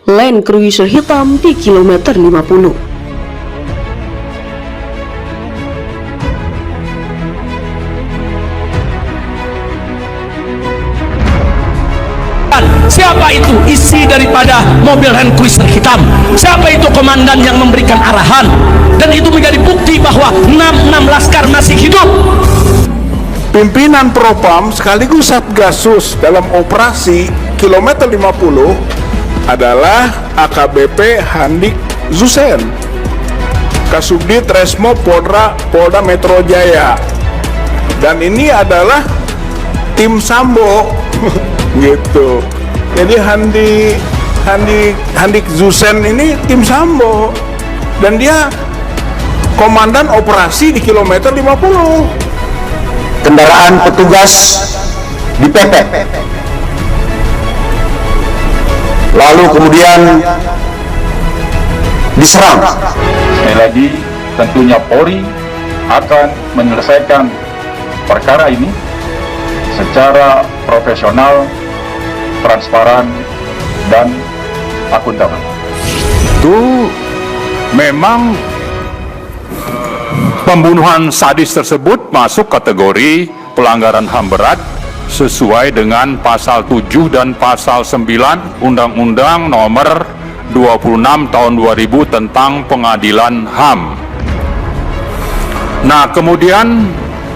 Land Cruiser hitam di kilometer 50. Siapa itu isi daripada mobil Land Cruiser hitam? Siapa itu komandan yang memberikan arahan? Dan itu menjadi bukti bahwa 6 laskar masih hidup. Pimpinan Propam sekaligus Satgasus dalam operasi kilometer 50 adalah AKBP Handik Zusen, Kasubdit Resmo Polda Metro Jaya. Dan ini adalah tim Sambo gitu. Jadi Handik Zusen ini tim Sambo dan dia komandan operasi di kilometer 50. Kendaraan petugas dipepet, lalu kemudian diserang. Sekali lagi, tentunya Polri akan menyelesaikan perkara ini secara profesional, transparan, dan akuntabel. Itu memang pembunuhan sadis tersebut masuk kategori pelanggaran HAM berat sesuai dengan pasal 7 dan pasal 9 Undang-Undang nomor 26 tahun 2000 tentang pengadilan HAM. Nah, kemudian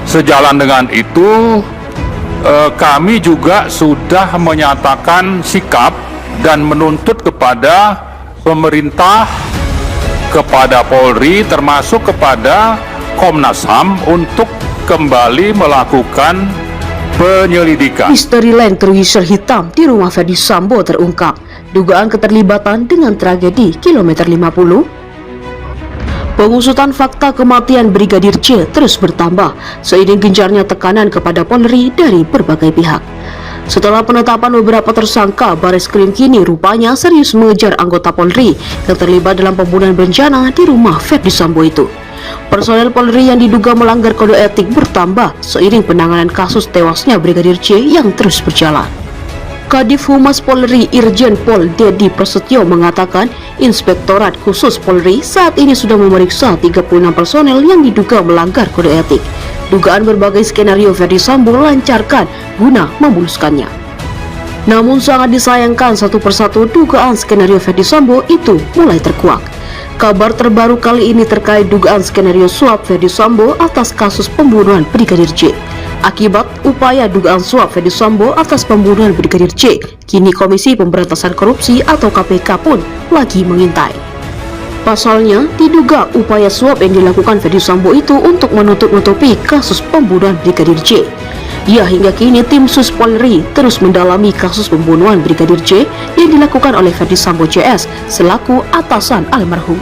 sejalan dengan itu kami juga sudah menyatakan sikap dan menuntut kepada pemerintah, kepada Polri, termasuk kepada Komnas HAM untuk kembali melakukan penyelidikan. Misteri Land Cruiser hitam di rumah Ferdy Sambo terungkap. Dugaan keterlibatan dengan tragedi kilometer 50. Pengusutan fakta kematian Brigadir C terus bertambah seiring gencarnya tekanan kepada Polri dari berbagai pihak. Setelah penetapan beberapa tersangka, Bareskrim kini rupanya serius mengejar anggota Polri yang terlibat dalam pembunuhan berencana di rumah Ferdy Sambo itu. Personel Polri yang diduga melanggar kode etik bertambah seiring penanganan kasus tewasnya Brigadir C yang terus berjalan. Kadif Humas Polri Irjen Pol Dedi Prasetyo mengatakan Inspektorat Khusus Polri saat ini sudah memeriksa 36 personel yang diduga melanggar kode etik. Dugaan berbagai skenario Ferdy Sambo lancarkan guna memuluskannya. Namun sangat disayangkan satu persatu dugaan skenario Ferdy Sambo itu mulai terkuak. Kabar terbaru kali ini terkait dugaan skenario suap Ferdy Sambo atas kasus pembunuhan Brigadir J. Akibat upaya dugaan suap Ferdy Sambo atas pembunuhan Brigadir C, kini Komisi Pemberantasan Korupsi atau KPK pun lagi mengintai. Pasalnya, diduga upaya suap yang dilakukan Ferdy Sambo itu untuk menutup-nutupi kasus pembunuhan Brigadir C. Ya, hingga kini tim Sus Polri terus mendalami kasus pembunuhan Brigadir C yang dilakukan oleh Ferdy Sambo CS selaku atasan almarhum.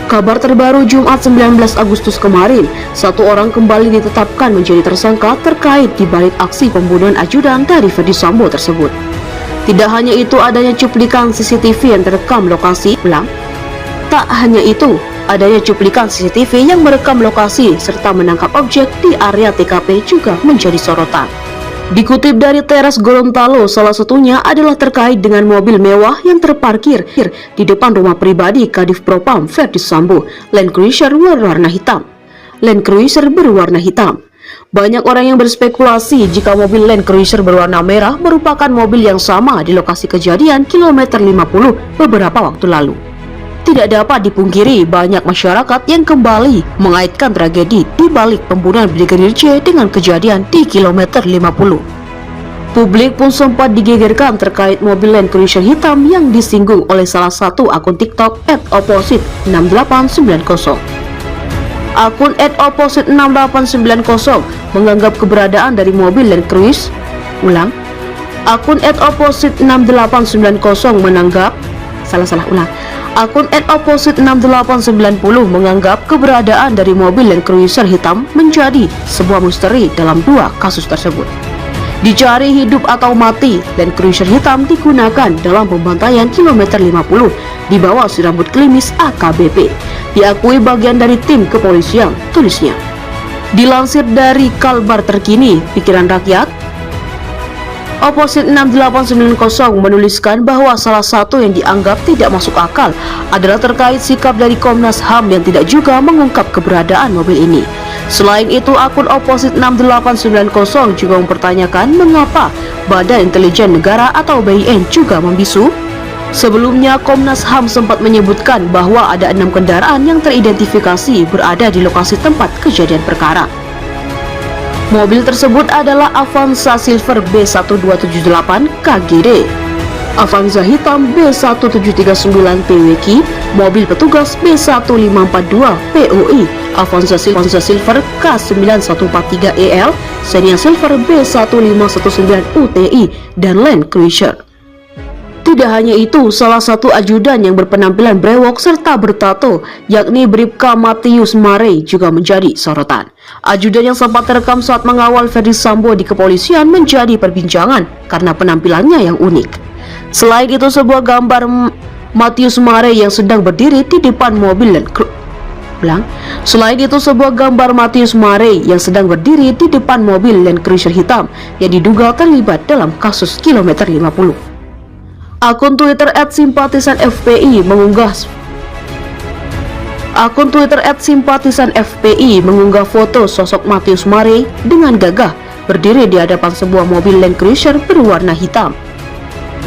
Kabar terbaru Jumat 19 Agustus kemarin, satu orang kembali ditetapkan menjadi tersangka terkait dibalik aksi pembunuhan ajudan dari Ferdy Sambo tersebut. Tidak hanya itu, adanya cuplikan CCTV yang terekam lokasi ulang. Tak hanya itu, adanya cuplikan CCTV yang merekam lokasi serta menangkap objek di area TKP juga menjadi sorotan. Dikutip dari Teras Gorontalo, salah satunya adalah terkait dengan mobil mewah yang terparkir di depan rumah pribadi Kadif Propam Ferdy Sambo, Land Cruiser berwarna hitam. Land Cruiser berwarna hitam. Banyak orang yang berspekulasi jika mobil Land Cruiser berwarna merah merupakan mobil yang sama di lokasi kejadian kilometer 50 beberapa waktu lalu. Tidak dapat dipungkiri banyak masyarakat yang kembali mengaitkan tragedi di balik pembunuhan Brigadir C dengan kejadian di kilometer 50. Publik pun sempat digegerkan terkait mobil Land Cruiser hitam yang disinggung oleh salah satu akun TikTok @opposite6890. Akun @opposite6890 menganggap keberadaan dari mobil Land Cruiser Akun @opposite6890 menanggap Akun @opposite6890 menganggap keberadaan dari mobil Land Cruiser hitam menjadi sebuah misteri dalam dua kasus tersebut. Dicari hidup atau mati, Land Cruiser hitam digunakan dalam pembantaian kilometer 50 di bawah si rambut klimis AKBP. Diakui bagian dari tim kepolisian, tulisnya. Dilansir dari Kalbar Terkini, Pikiran Rakyat, Oposit 6890 menuliskan bahwa salah satu yang dianggap tidak masuk akal adalah terkait sikap dari Komnas HAM yang tidak juga mengungkap keberadaan mobil ini. Selain itu, akun Oposit 6890 juga mempertanyakan mengapa Badan Intelijen Negara atau BIN juga membisu. Sebelumnya, Komnas HAM sempat menyebutkan bahwa ada 6 kendaraan yang teridentifikasi berada di lokasi tempat kejadian perkara. Mobil tersebut adalah Avanza Silver B1278 KGD, Avanza hitam B1739 PWK, mobil petugas B1542 POI, Avanza Silver K9143EL, Xenia Silver B1519 UTI, dan Land Cruiser. Tidak hanya itu, salah satu ajudan yang berpenampilan brewok serta bertato, yakni Bribka Matius Marey, juga menjadi sorotan. Ajudan yang sempat terekam saat mengawal Ferdy Sambo di kepolisian menjadi perbincangan karena penampilannya yang unik. Selain itu, sebuah gambar Matius Marey yang sedang berdiri di depan mobil Land Cruiser hitam yang diduga terlibat dalam kasus kilometer 50. Akun Twitter @simpatisanFPI mengunggah foto sosok Matius Marey dengan gagah berdiri di hadapan sebuah mobil Land Cruiser berwarna hitam.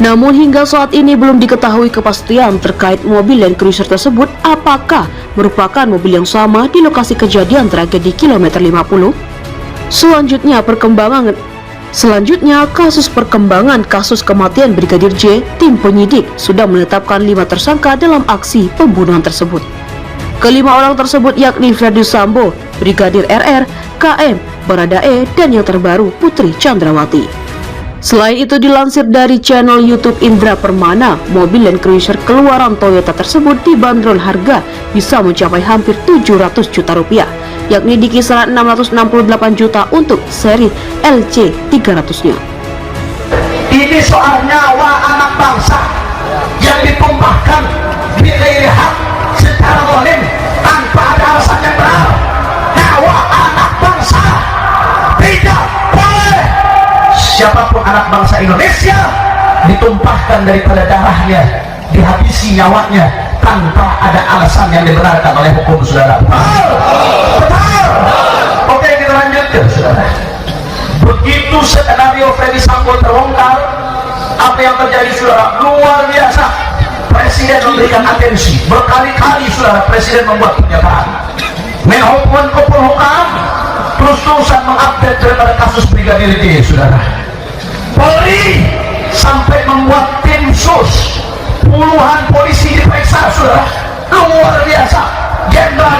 Namun hingga saat ini belum diketahui kepastian terkait mobil Land Cruiser tersebut apakah merupakan mobil yang sama di lokasi kejadian tragedi kilometer 50. Selanjutnya, perkembangan kasus kematian Brigadir J, tim penyidik sudah menetapkan 5 tersangka dalam aksi pembunuhan tersebut. Kelima orang tersebut yakni Ferdy Sambo, Brigadir RR, KM, Baradae, dan yang terbaru Putri Chandrawati. Selain itu, dilansir dari channel YouTube Indra Permana, mobil Land Cruiser keluaran Toyota tersebut dibanderol harga bisa mencapai hampir 700 juta rupiah, yakni di kisaran 668 juta untuk seri LC 300-nya. Ini soal nyawa anak bangsa yang ditumpahkan di hak secara zalim tanpa ada alasan yang benar. Nyawa anak bangsa tidak boleh siapapun anak bangsa Indonesia ditumpahkan daripada darahnya, dihabisi nyawanya tanpa ada alasan yang dibenarkan oleh hukum, saudara. Betul. Oke, kita lanjutkan, saudara. Begitu skenario Ferdy Sambo terbongkar, apa yang terjadi, saudara? Luar biasa. Presiden memberikan atensi berkali-kali, saudara. Presiden membuat pernyataan. Menko Polhukam terus-terusan mengupdate daripada kasus Brigadir J, saudara. Polri sampai membuat tim sus, puluhan polisi diperiksa, saudara. Luar biasa. Jenderal